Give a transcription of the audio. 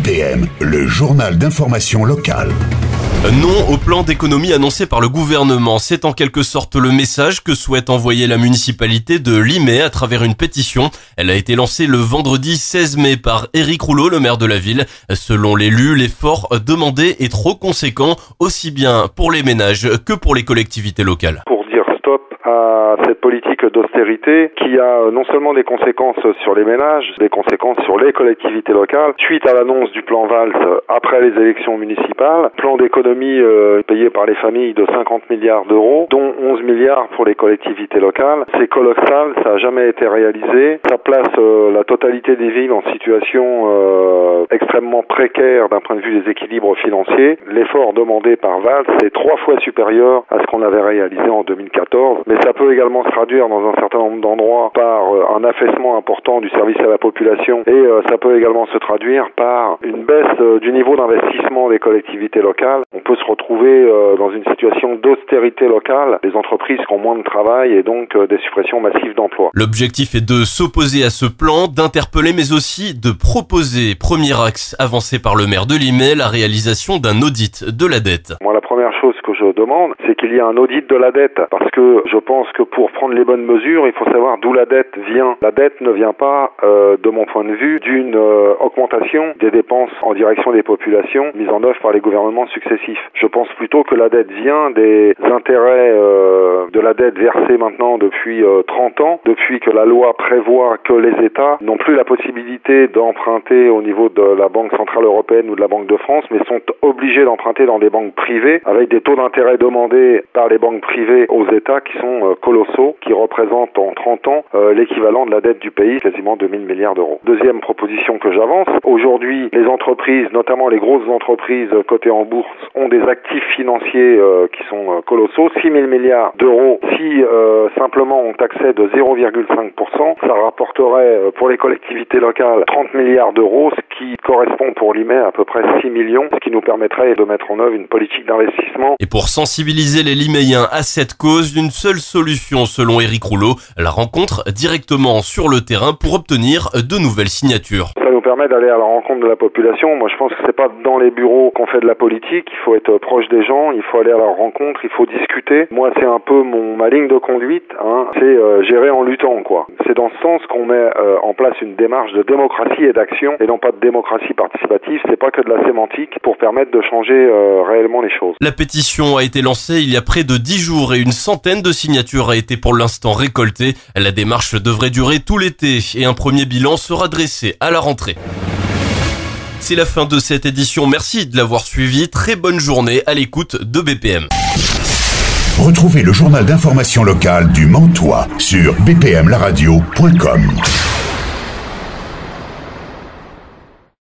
BPM, le journal d'information locale. Non au plan d'économie annoncé par le gouvernement. C'est en quelque sorte le message que souhaite envoyer la municipalité de Limay à travers une pétition. Elle a été lancée le vendredi 16 mai par Éric Rouleau, le maire de la ville. Selon l'élu, l'effort demandé est trop conséquent, aussi bien pour les ménages que pour les collectivités locales. Pour dire stop à cette politique d'austérité qui a non seulement des conséquences sur les ménages, des conséquences sur les collectivités locales. Suite à l'annonce du plan Valls après les élections municipales, plan d'économie payé par les familles de 50 milliards d'euros, dont 11 milliards pour les collectivités locales. C'est colossal, ça n'a jamais été réalisé. Ça place la totalité des villes en situation extrêmement précaire d'un point de vue des équilibres financiers. L'effort demandé par Valls est 3 fois supérieur à ce qu'on avait réalisé en 2014. Mais ça peut également se traduire dans un certain nombre d'endroits par un affaissement important du service à la population et ça peut également se traduire par une baisse du niveau d'investissement des collectivités locales. On peut se retrouver dans une situation d'austérité locale, des entreprises qui ont moins de travail et donc des suppressions massives d'emplois. L'objectif est de s'opposer à ce plan, d'interpeller mais aussi de proposer, premier axe avancé par le maire de Limay, la réalisation d'un audit de la dette. Moi, la première chose que je demande, c'est qu'il y ait un audit de la dette parce que je pense que pour prendre les bonnes mesures, il faut savoir d'où la dette vient. La dette ne vient pas, de mon point de vue, d'une augmentation des dépenses en direction des populations mises en œuvre par les gouvernements successifs. Je pense plutôt que la dette vient des intérêts de la dette versée maintenant depuis 30 ans, depuis que la loi prévoit que les États n'ont plus la possibilité d'emprunter au niveau de la Banque Centrale Européenne ou de la Banque de France, mais sont obligés d'emprunter dans des banques privées avec des taux d'intérêt demandés par les banques privées aux États qui sont colossaux, qui représentent en 30 ans l'équivalent de la dette du pays, quasiment 2000 milliards d'euros. Deuxième proposition que j'avance, aujourd'hui les entreprises, notamment les grosses entreprises cotées en bourse, ont des actifs financiers qui sont colossaux, 6 000 milliards d'euros. Si simplement on taxait de 0,5%, ça rapporterait pour les collectivités locales 30 milliards d'euros, ce qui correspond pour Limay à peu près 6 millions, ce qui nous permettrait de mettre en œuvre une politique d'investissement. Et pour sensibiliser les Liméens à cette cause, une seule solution selon Éric Rouleau, la rencontre directement sur le terrain pour obtenir de nouvelles signatures. Ça nous permet d'aller à la rencontre de la population. Moi, je pense que c'est pas dans les bureaux qu'on fait de la politique. Il faut être proche des gens, il faut aller à leur rencontre, il faut discuter. Moi, c'est un peu ma ligne de conduite. C'est gérer en luttant, quoi. C'est dans ce sens qu'on met en place une démarche de démocratie et d'action, et non pas de démocratie participative. C'est pas que de la sémantique pour permettre de changer réellement les choses. La pétition a été lancée il y a près de 10 jours et une centaine de signatures a été pour l'instant récoltée. La démarche devrait durer tout l'été et un premier bilan sera dressé à la rentrée. C'est la fin de cette édition. Merci de l'avoir suivi. Très bonne journée à l'écoute de BPM. Retrouvez le journal d'information locale du Mantois sur bpmlaradio.com.